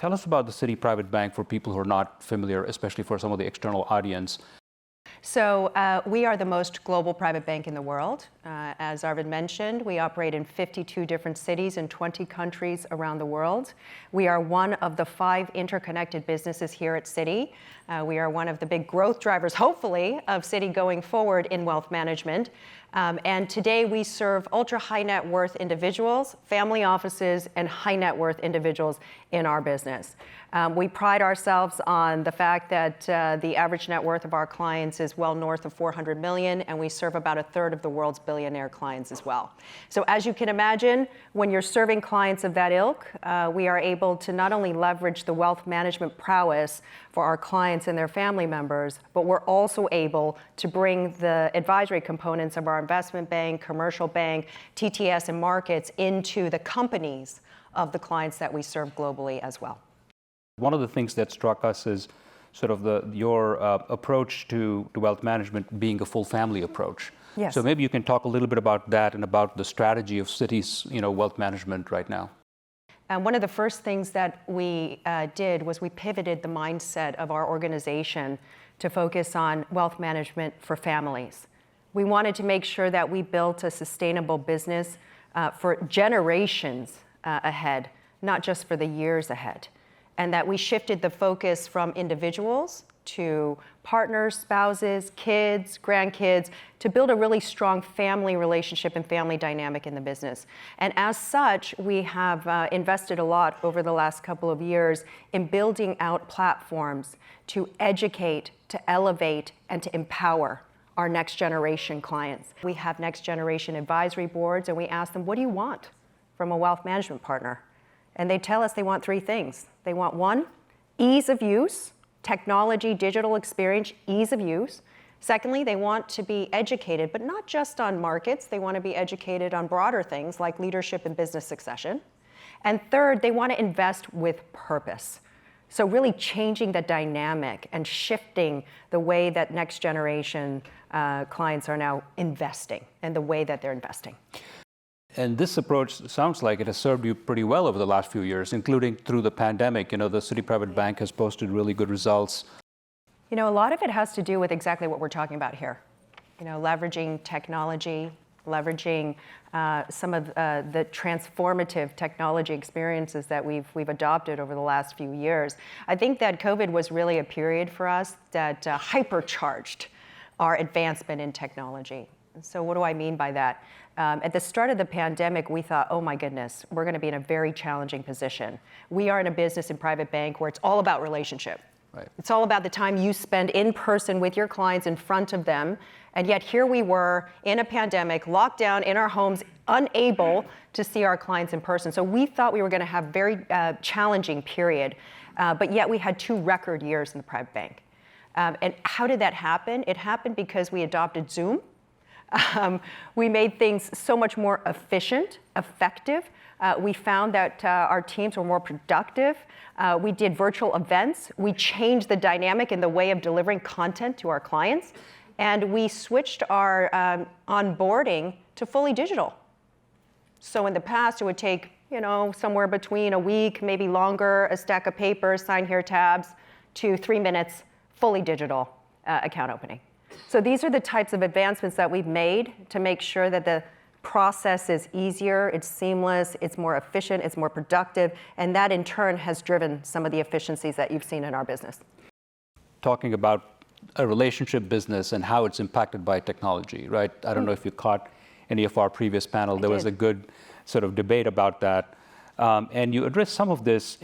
Tell us about the Citi Private Bank for people who are not familiar, especially for some of the external audience. So we are the most global private bank in the world. As Arvind mentioned, we operate in 52 different cities in 20 countries around the world. We are one of the 5 interconnected businesses here at Citi. We are one of the big growth drivers, hopefully, of Citi going forward in wealth management. And today we serve ultra high net worth individuals, family offices, and high net worth individuals in our business. We pride ourselves on the fact that the average net worth of our clients is well north of 400 million, and we serve about a third of the world's billionaire clients as well. So as you can imagine, when you're serving clients of that ilk, we are able to not only leverage the wealth management prowess for our clients and their family members, but we're also able to bring the advisory components of our investment bank, commercial bank, TTS, and markets into the companies of the clients that we serve globally as well. One of the things that struck us is sort of your approach to wealth management being a full family approach. Yes. So maybe you can talk a little bit about that and about the strategy of Citi's wealth management right now. One of the first things that we did was we pivoted the mindset of our organization to focus on wealth management for families. We wanted to make sure that we built a sustainable business for generations ahead, not just for the years ahead. And that we shifted the focus from individuals to partners, spouses, kids, grandkids, to build a really strong family relationship and family dynamic in the business. And as such, we have invested a lot over the last couple of years in building out platforms to educate, to elevate, and to empower our next generation clients. We have next generation advisory boards, and we ask them, what do you want from a wealth management partner? And they tell us they want 3 things. They want 1, ease of use, technology, digital experience, ease of use. Secondly, they want to be educated, but not just on markets. They want to be educated on broader things like leadership and business succession. And third, they want to invest with purpose. So really changing the dynamic and shifting the way that next generation clients are now investing and the way that they're investing. And this approach sounds like it has served you pretty well over the last few years, including through the pandemic. The Citi Private Bank has posted really good results. A lot of it has to do with exactly what we're talking about here. Leveraging technology, leveraging some of the transformative technology experiences that we've adopted over the last few years. I think that COVID was really a period for us that hypercharged our advancement in technology. So what do I mean by that? At the start of the pandemic, we thought, oh my goodness, we're going to be in a very challenging position. We are in a business in private bank where it's all about relationship. Right. It's all about the time you spend in person with your clients in front of them. And yet here we were in a pandemic, locked down in our homes, unable to see our clients in person. So we thought we were going to have a very challenging period. But yet we had 2 record years in the private bank. And how did that happen? It happened because we adopted Zoom. We made things so much more efficient, effective. We found that our teams were more productive. We did virtual events. We changed the dynamic in the way of delivering content to our clients. And we switched our onboarding to fully digital. So in the past, it would take, somewhere between a week, maybe longer, a stack of papers, sign here tabs, to 3 minutes, fully digital account opening. So these are the types of advancements that we've made to make sure that the process is easier, it's seamless, it's more efficient, it's more productive, and that in turn has driven some of the efficiencies that you've seen in our business. Talking about a relationship business and how it's impacted by technology, right? I don't know if you caught any of our previous panel. There was a good sort of debate about that. And you addressed some of this,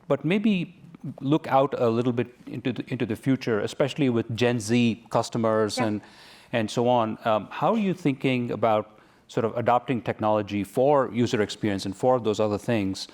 but maybe look out a little bit into the future, especially with Gen Z customers and so on. How are you thinking about sort of adopting technology for user experience and for those other things?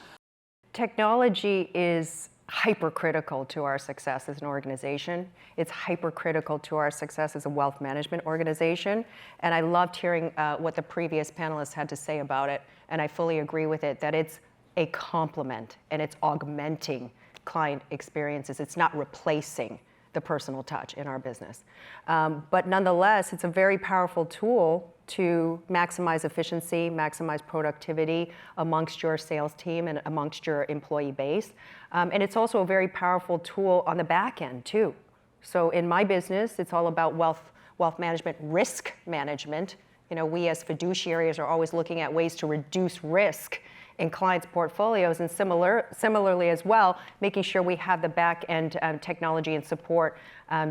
Technology is hypercritical to our success as an organization. It's hypercritical to our success as a wealth management organization. And I loved hearing what the previous panelists had to say about it. And I fully agree with it, that it's a complement and it's augmenting client experiences. It's not replacing the personal touch in our business. But nonetheless, it's a very powerful tool to maximize efficiency, maximize productivity amongst your sales team and amongst your employee base. And it's also a very powerful tool on the back end too. So in my business, it's all about wealth management, risk management. You know, we as fiduciaries are always looking at ways to reduce risk in clients' portfolios, and similarly as well, making sure we have the back end technology and support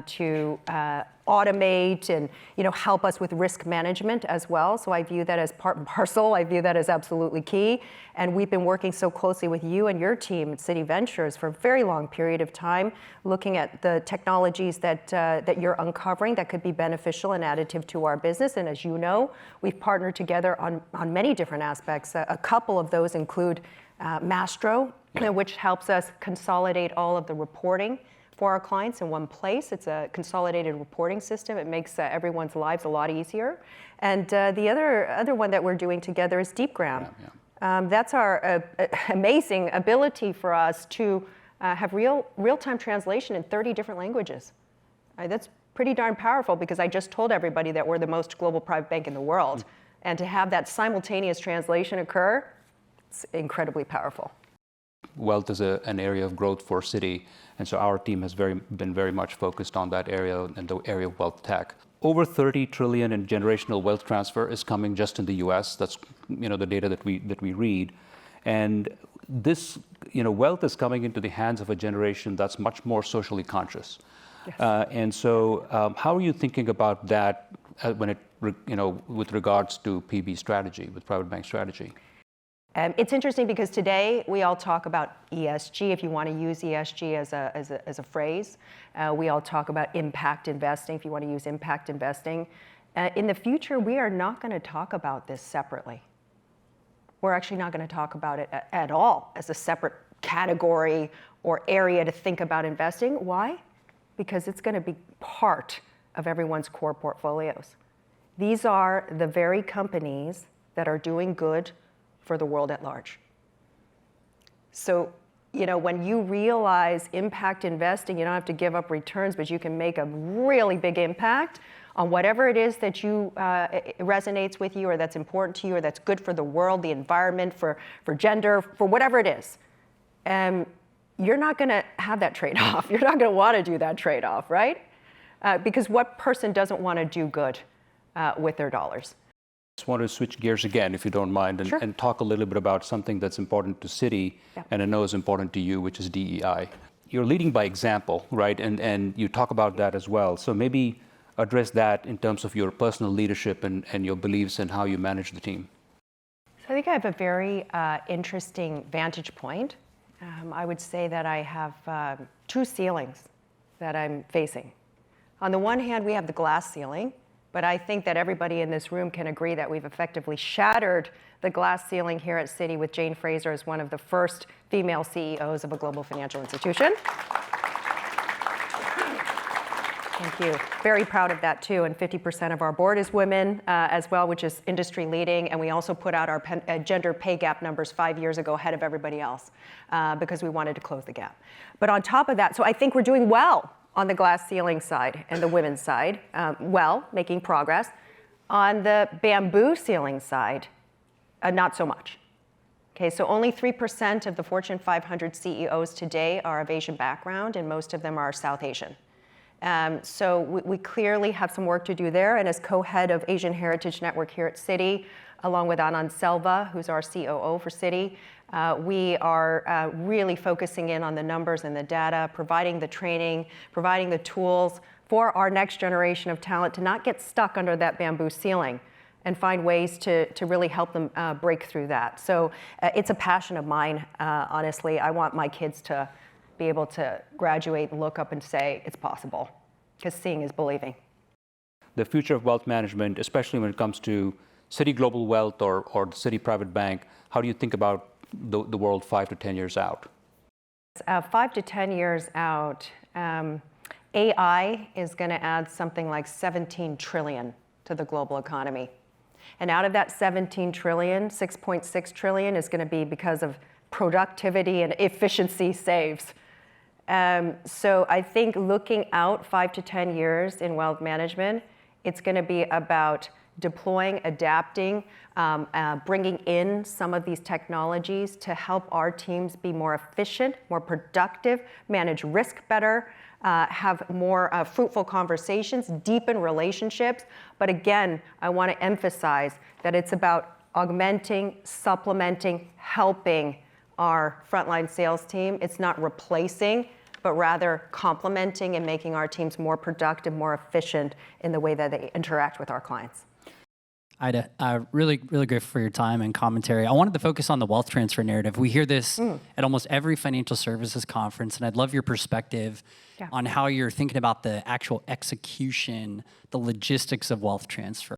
to automate and help us with risk management as well. So I view that as part and parcel. I view that as absolutely key. And we've been working so closely with you and your team at Citi Ventures for a very long period of time, looking at the technologies that you're uncovering that could be beneficial and additive to our business. And as you know, we've partnered together on many different aspects. A couple of those include Mastro, which helps us consolidate all of the reporting for our clients in one place. It's a consolidated reporting system. It makes everyone's lives a lot easier. And the other one that we're doing together is DeepGram. That's our amazing ability for us to have real-time translation in 30 different languages. That's pretty darn powerful, because I just told everybody that we're the most global private bank in the world. And to have that simultaneous translation occur, it's incredibly powerful. Wealth is an area of growth for Citi, and so our team has been very much focused on that area and the area of wealth tech. Over 30 trillion in generational wealth transfer is coming just in the U.S. That's the data that we read, and this wealth is coming into the hands of a generation that's much more socially conscious. Yes. And so, how are you thinking about that when it with regards to PB strategy, with private bank strategy? It's interesting because today we all talk about ESG, if you want to use ESG as a phrase. We all talk about impact investing, if you want to use impact investing. In the future, we are not going to talk about this separately. We're actually not going to talk about it at all as a separate category or area to think about investing. Why? Because it's going to be part of everyone's core portfolios. These are the very companies that are doing good for the world at large. So, when you realize impact investing, you don't have to give up returns, but you can make a really big impact on whatever it is that it resonates with you, or that's important to you, or that's good for the world, the environment, for gender, for whatever it is. You're not going to have that trade-off. You're not going to want to do that trade-off, right? Because what person doesn't want to do good with their dollars? I just want to switch gears again, if you don't mind, and talk a little bit about something that's important to Citi, and I know is important to you, which is DEI. You're leading by example, right? And you talk about that as well. So maybe address that in terms of your personal leadership and your beliefs and how you manage the team. So I think I have a very interesting vantage point. I would say that I have two ceilings that I'm facing. On the one hand, we have the glass ceiling, but I think that everybody in this room can agree that we've effectively shattered the glass ceiling here at Citi with Jane Fraser as one of the first female CEOs of a global financial institution. Thank you. Very proud of that too. And 50% of our board is women as well, which is industry leading. And we also put out our gender pay gap numbers 5 years ago ahead of everybody else because we wanted to close the gap. But on top of that, so I think we're doing well on the glass ceiling side and the women's side, making progress. On the bamboo ceiling side, not so much. Okay, so only 3% of the Fortune 500 CEOs today are of Asian background, and most of them are South Asian. So we clearly have some work to do there. And as co-head of Asian Heritage Network here at Citi, along with Anand Selva, who's our COO for Citi, we are really focusing in on the numbers and the data, providing the training, providing the tools for our next generation of talent to not get stuck under that bamboo ceiling and find ways to really help them break through that. So it's a passion of mine, honestly. I want my kids to be able to graduate and look up and say it's possible, because seeing is believing. The future of wealth management, especially when it comes to Citi Global Wealth or the Citi Private Bank, how do you think about the world 5 to 10 years out? 5 to 10 years out, AI is going to add something like 17 trillion to the global economy. And out of that 17 trillion, 6.6 trillion is going to be because of productivity and efficiency saves. So I think looking out 5 to 10 years in wealth management, it's going to be about deploying, adapting, bringing in some of these technologies to help our teams be more efficient, more productive, manage risk better, have more fruitful conversations, deepen relationships. But again, I want to emphasize that it's about augmenting, supplementing, helping our frontline sales team. It's not replacing, but rather complementing and making our teams more productive, more efficient in the way that they interact with our clients. Ida, really grateful for your time and commentary. I wanted to focus on the wealth transfer narrative. We hear this at almost every financial services conference, and I'd love your perspective on how you're thinking about the actual execution, the logistics of wealth transfer.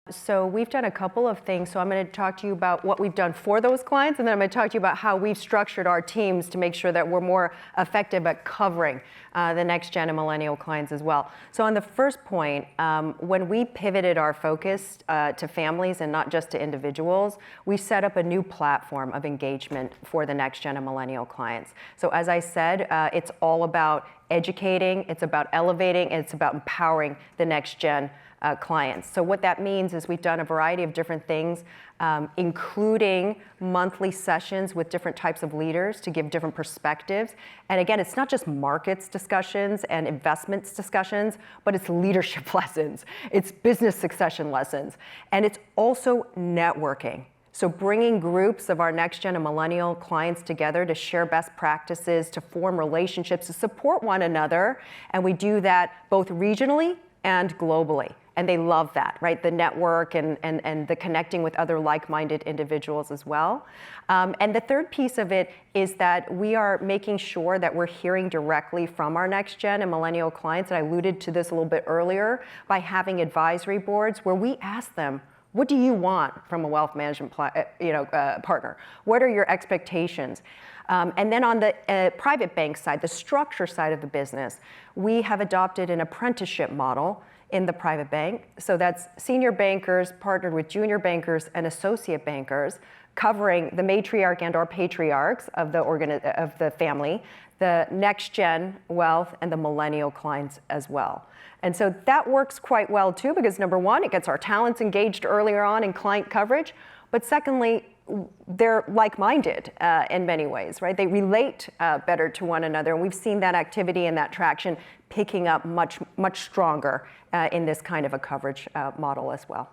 So we've done a couple of things. So I'm going to talk to you about what we've done for those clients, and then I'm going to talk to you about how we've structured our teams to make sure that we're more effective at covering the next gen and millennial clients as well. So on the first point, when we pivoted our focus to families and not just to individuals, we set up a new platform of engagement for the next gen and millennial clients. So as I said, it's all about educating, it's about elevating, and it's about empowering the next gen clients. So what that means is we've done a variety of different things, including monthly sessions with different types of leaders to give different perspectives. And again, it's not just markets discussions and investments discussions, but it's leadership lessons, it's business succession lessons, and it's also networking. So bringing groups of our next gen and millennial clients together to share best practices, to form relationships, to support one another. And we do that both regionally and globally. And they love that, right? The network and the connecting with other like-minded individuals as well. And the third piece of it is that we are making sure that we're hearing directly from our next gen and millennial clients. And I alluded to this a little bit earlier by having advisory boards where we ask them, what do you want from a wealth management partner? What are your expectations? And then on the private bank side, the structure side of the business, we have adopted an apprenticeship model in the private bank. So that's senior bankers partnered with junior bankers and associate bankers, covering the matriarch and or patriarchs of the family, the next gen wealth, and the millennial clients as well. And so that works quite well too, because number one, it gets our talents engaged earlier on in client coverage, but secondly, they're like-minded in many ways, right? They relate better to one another, and we've seen that activity and that traction picking up much stronger in this kind of a coverage model as well.